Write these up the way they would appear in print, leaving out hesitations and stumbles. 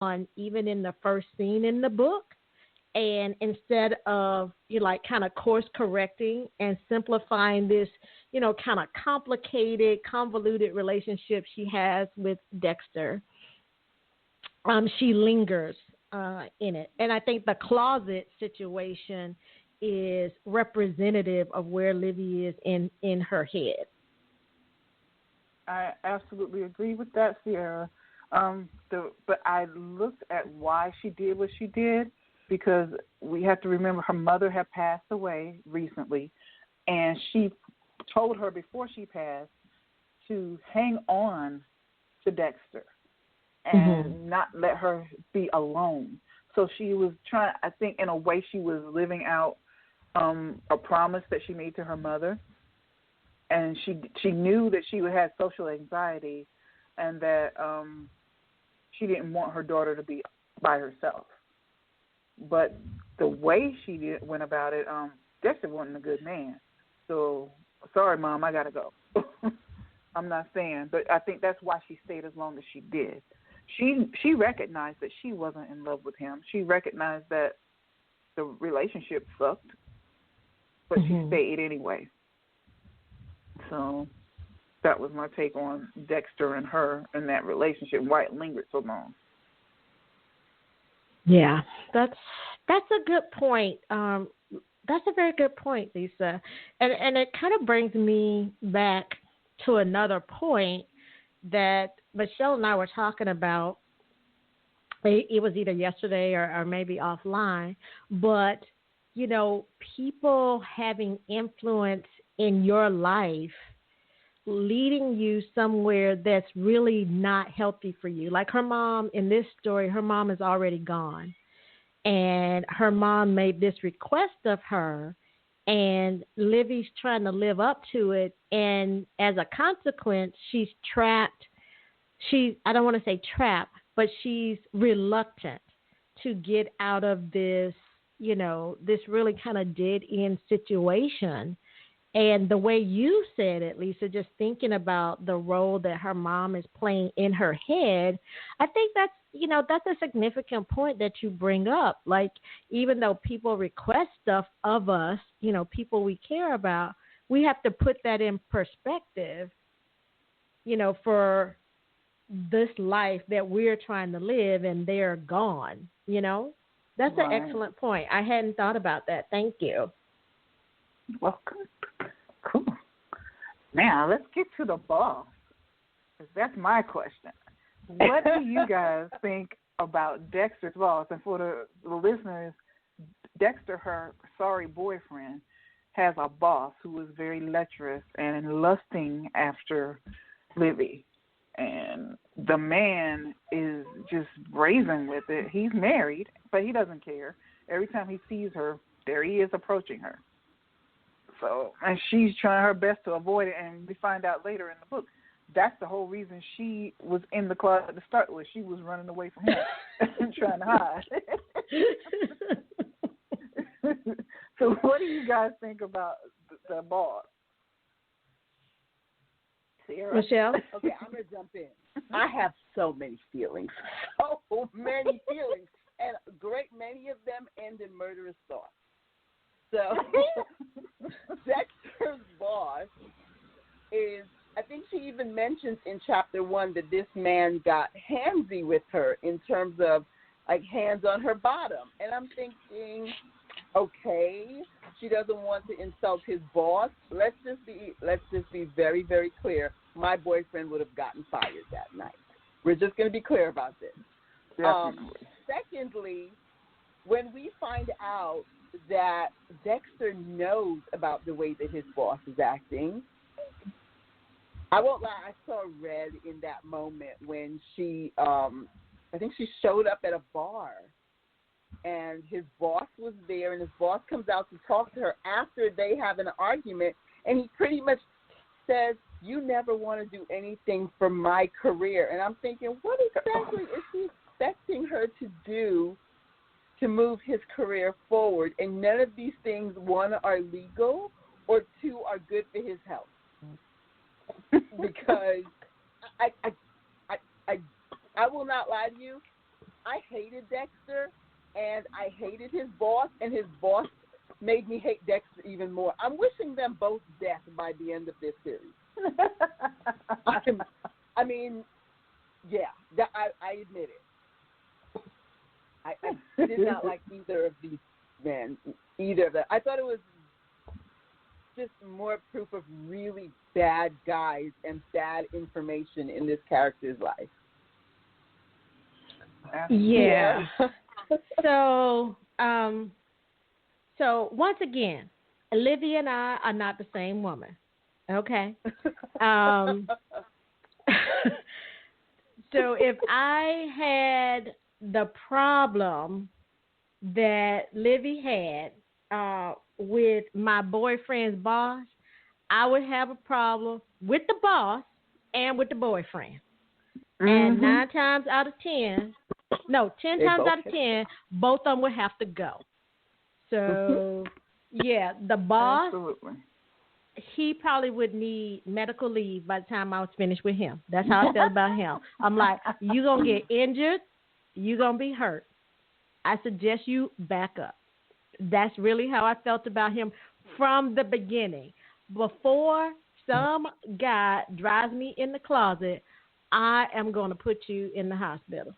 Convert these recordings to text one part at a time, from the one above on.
on even in the first scene in the book. And instead of like kind of course correcting and simplifying this, kind of complicated, convoluted relationship she has with Dexter, she lingers in it. And I think the closet situation is representative of where Livy is in her head. I absolutely agree with that, Siera. But I looked at why she did what she did, because we have to remember her mother had passed away recently, and she told her before she passed to hang on to Dexter and not let her be alone. So she was trying, I think in a way she was living out a promise that she made to her mother. And she knew that she would have social anxiety and that she didn't want her daughter to be by herself. But the way she went about it, Dexter wasn't a good man. So, sorry, Mom, I got to go. I'm not saying, but I think that's why she stayed as long as she did. She recognized that she wasn't in love with him. She recognized that the relationship sucked, but she stayed anyway. So that was my take on Dexter and her and that relationship, why it lingered so long. Yeah, that's a good point. That's a very good point, Lisa. And it kind of brings me back to another point that Michele and I were talking about. It was either yesterday or maybe offline, but, people having influence in your life leading you somewhere that's really not healthy for you. Like her mom, in this story, her mom is already gone. And her mom made this request of her, and Livy's trying to live up to it. And as a consequence, she's trapped. I don't want to say trapped, but she's reluctant to get out of this, this really kind of dead end situation. And the way you said it, Lisa, just thinking about the role that her mom is playing in her head, I think that's a significant point that you bring up. Like, even though people request stuff of us, people we care about, we have to put that in perspective, for this life that we're trying to live and they're gone, That's right. An excellent point. I hadn't thought about that. Thank you. Welcome. Cool. Now, let's get to the boss. That's my question. What do you guys think about Dexter's boss? And for the listeners, Dexter, her sorry boyfriend, has a boss who is very lecherous and lusting after Livy. And the man is just brazen with it. He's married, but he doesn't care. Every time he sees her, there he is approaching her. So, and she's trying her best to avoid it, and we find out later in the book that's the whole reason she was in the closet to start with. She was running away from him and trying to hide. So what do you guys think about the boss? Siera? Michele? Okay, I'm going to jump in. I have so many feelings. So many feelings. And a great many of them end in murderous thoughts. So Dexter's boss is, I think she even mentions in chapter 1 that this man got handsy with her in terms of like hands on her bottom. And I'm thinking, okay, she doesn't want to insult his boss. Let's just be very, very clear. My boyfriend would have gotten fired that night. We're just going to be clear about this. Secondly, when we find out that Dexter knows about the way that his boss is acting, I won't lie, I saw red in that moment when she, I think she showed up at a bar and his boss was there, and his boss comes out to talk to her after they have an argument, and he pretty much says, "You never want to do anything for my career." And I'm thinking, what exactly is he expecting her to do to move his career forward? And none of these things, one, are legal, or two, are good for his health. Because I will not lie to you, I hated Dexter, and I hated his boss, and his boss made me hate Dexter even more. I'm wishing them both death by the end of this series. I mean, yeah, I admit it. I did not like either of these men, either of them. I thought it was just more proof of really bad guys and bad information in this character's life. Yeah. So once again, Olivia and I are not the same woman. Okay. So if I had the problem that Livy had with my boyfriend's boss, I would have a problem with the boss and with the boyfriend. And 10 times out of 10, both of them would have to go. So, yeah, the boss, absolutely, he probably would need medical leave by the time I was finished with him. That's how I felt about him. I'm like, you're going to get injured. You're going to be hurt. I suggest you back up. That's really how I felt about him from the beginning. Before some guy drives me in the closet, I am going to put you in the hospital.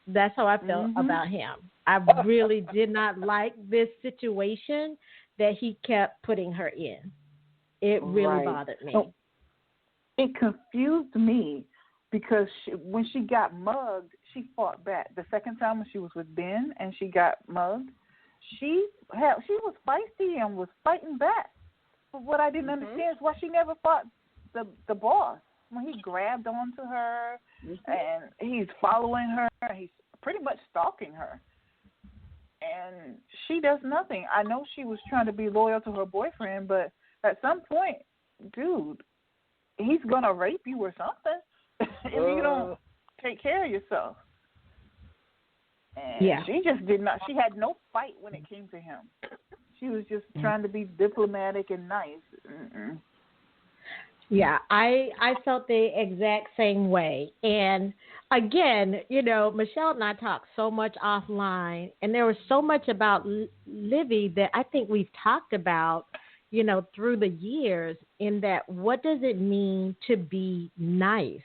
That's how I felt about him. I really did not like this situation that he kept putting her in. It really bothered me. So it confused me because when she got mugged, she fought back. The second time when she was with Ben and she got mugged, she was feisty and was fighting back. But what I didn't understand is why she never fought the boss. When he grabbed onto her and he's following her, he's pretty much stalking her. And she does nothing. I know she was trying to be loyal to her boyfriend, but at some point, dude, he's going to rape you or something if you don't take care of yourself. And she just did not. She had no fight when it came to him. She was just trying to be diplomatic and nice. Yeah, I felt the exact same way. And again, Michele and I talked so much offline, and there was so much about Livy that I think we've talked about, through the years, in that what does it mean to be nice?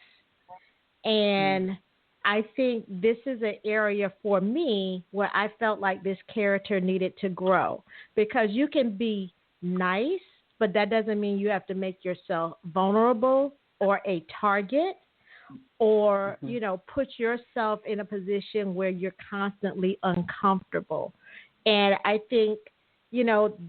And I think this is an area for me where I felt like this character needed to grow, because you can be nice, but that doesn't mean you have to make yourself vulnerable or a target or, put yourself in a position where you're constantly uncomfortable. And I think,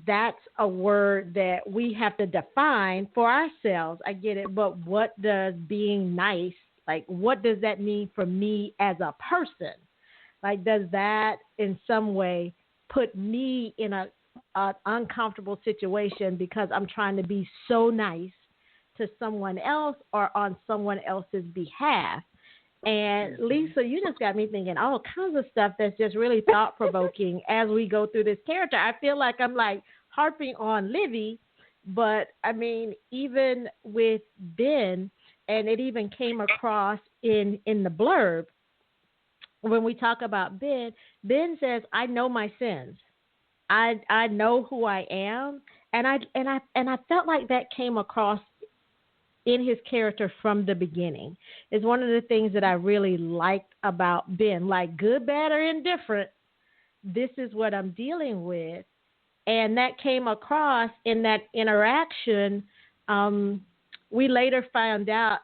that's a word that we have to define for ourselves. I get it. But what does being nice, like, what does that mean for me as a person? Like, does that in some way put me in an uncomfortable situation because I'm trying to be so nice to someone else or on someone else's behalf? And Lisa, you just got me thinking all kinds of stuff that's just really thought-provoking as we go through this character. I feel like I'm like harping on Livy, but I mean, even with Ben, and it even came across in the blurb when we talk about Ben. Ben says, "I know my sins. I know who I am," and I felt like that came across in his character from the beginning. It's one of the things that I really liked about Ben. Like, good, bad, or indifferent, this is what I'm dealing with, and that came across in that interaction. We later find out,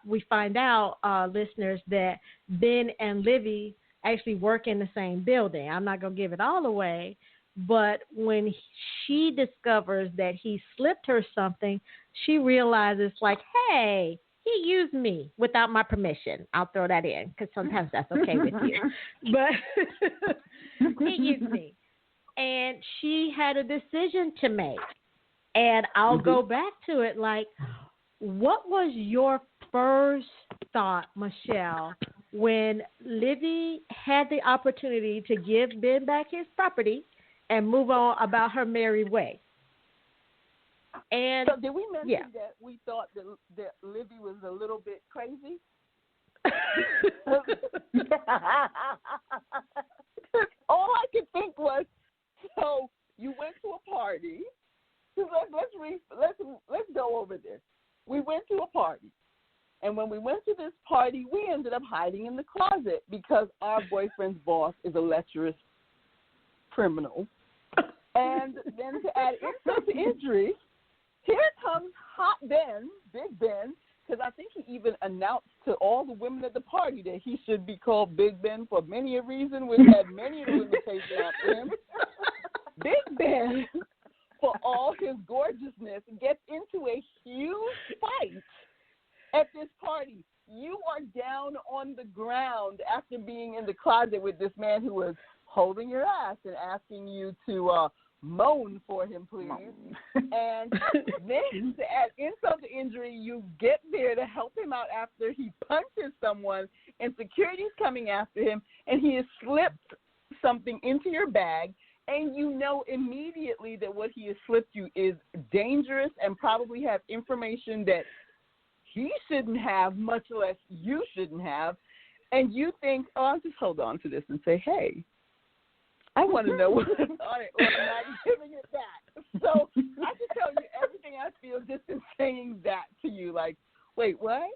listeners, that Ben and Livy actually work in the same building. I'm not going to give it all away, but when she discovers that he slipped her something, she realizes, like, hey, he used me without my permission. I'll throw that in because sometimes that's okay with you. But he used me. And she had a decision to make. And I'll go back to it, like, what was your first thought, Michele, when Livy had the opportunity to give Ben back his property and move on about her merry way? And so did we mention that we thought that Livy was a little bit crazy? All I could think was, so you went to a party. Let's go over this. We went to a party, and when we went to this party, we ended up hiding in the closet because our boyfriend's boss is a lecherous criminal. And then to add insult to injury, here comes Hot Ben, Big Ben, because I think he even announced to all the women at the party that he should be called Big Ben for many a reason, which had many of the women chasing after him. Big Ben, for all his gorgeousness, gets into a huge fight at this party. You are down on the ground after being in the closet with this man who was holding your ass and asking you to moan for him, please. And then to add insult to injury, you get there to help him out after he punches someone and security's coming after him and he has slipped something into your bag and you know immediately that what he has slipped you is dangerous and probably have information that he shouldn't have, much less you shouldn't have. And you think, oh, I'll just hold on to this and say, hey, I want to know what's on it, or I'm not giving it back. So I can tell you everything I feel just in saying that to you. Like, wait, what?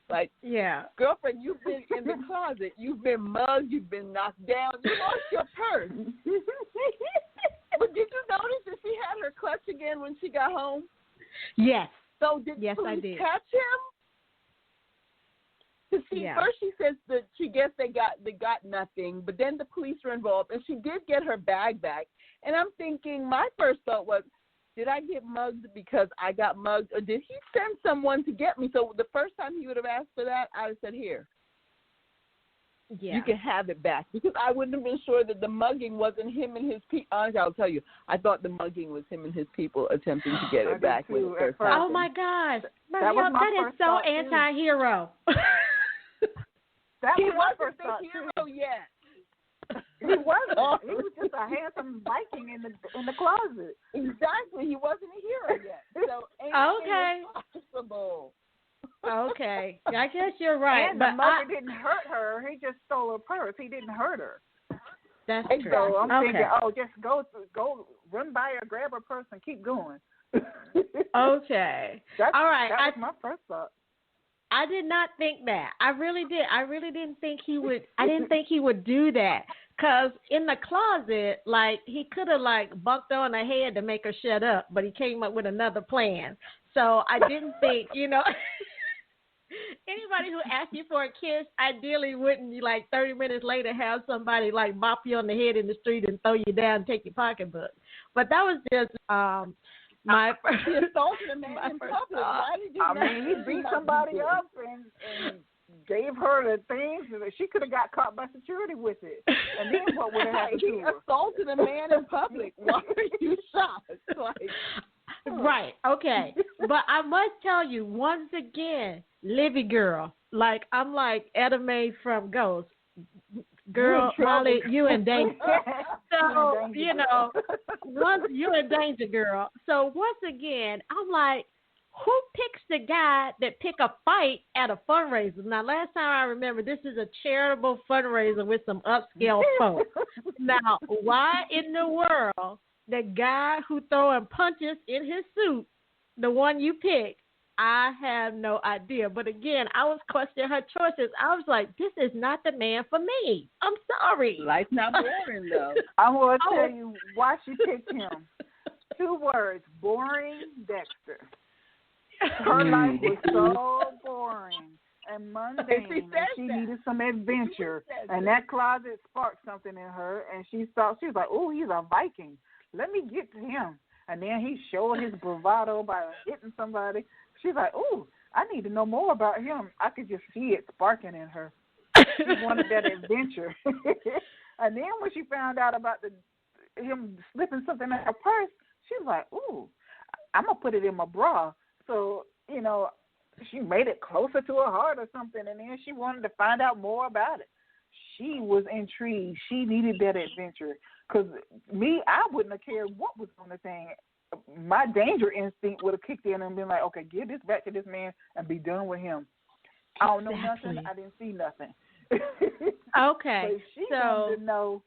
Like, yeah, girlfriend, you've been in the closet. You've been mugged. You've been knocked down. You lost your purse. But did you notice that she had her clutch again when she got home? Yes. So did I police did. catch him? First she says that she guessed they got nothing, but then the police were involved, and she did get her bag back. And I'm thinking, my first thought was, did I get mugged because I got mugged, or did he send someone to get me? So the first time he would have asked for that, I would have said, here, you can have it back, because I wouldn't have been sure that the mugging wasn't him and his people. Honestly, I'll tell you, I thought the mugging was him and his people attempting to get it back when it first happened. Oh, my gosh. That is so anti-hero. He wasn't the hero yet. He wasn't. He was just a handsome Viking in the closet. Exactly. He wasn't a hero yet. So okay. Possible. Okay. I guess you're right. And but the mother didn't hurt her. He just stole her purse. He didn't hurt her. That's true. So I'm thinking, okay. just go run by her, grab her purse, and keep going. Okay. All right. That was my first thought. I did not think that. I really did. I really didn't think he would. I didn't think he would do that. Because in the closet, like, he could have, like, bucked on her head to make her shut up, but he came up with another plan. So I didn't think, anybody who asked you for a kiss, ideally wouldn't, like, 30 minutes later have somebody, like, bop you on the head in the street and throw you down and take your pocketbook. But that was just my first. He assaulted a man in public. Why did you he beat somebody up and gave her the things. She could have got caught by security with it. And then what would have happened to her? He assaulted a man in public. Why are you shocked? Right. Okay. But I must tell you, once again, Livy girl, like, I'm like Etta Mae from Ghost. Girl, Molly, you in danger. So, once you're in danger, girl. So once again, I'm like, who picks the guy that pick a fight at a fundraiser? Now, last time I remember, this is a charitable fundraiser with some upscale folks. Now, why in the world the guy who throwing punches in his suit, the one you picked, I have no idea. But again, I was questioning her choices. I was like, this is not the man for me. I'm sorry. Life's not boring, though. I'm going to tell you why she picked him. 2 words, boring Dexter. Her life was so boring and mundane. She needed some adventure. And that closet sparked something in her. And she was like, oh, he's a Viking. Let me get to him. And then he showed his bravado by hitting somebody. She's like, oh, I need to know more about him. I could just see it sparking in her. She wanted that adventure. And then when she found out about him slipping something in her purse, she was like, ooh, I'm going to put it in my bra. So, she made it closer to her heart or something, and then she wanted to find out more about it. She was intrigued. She needed that adventure. Because I wouldn't have cared what was on the thing. My danger instinct would have kicked in and been like, okay, give this back to this man and be done with him. I don't know Exactly. nothing. I didn't see nothing. Okay. But if she so wanted to know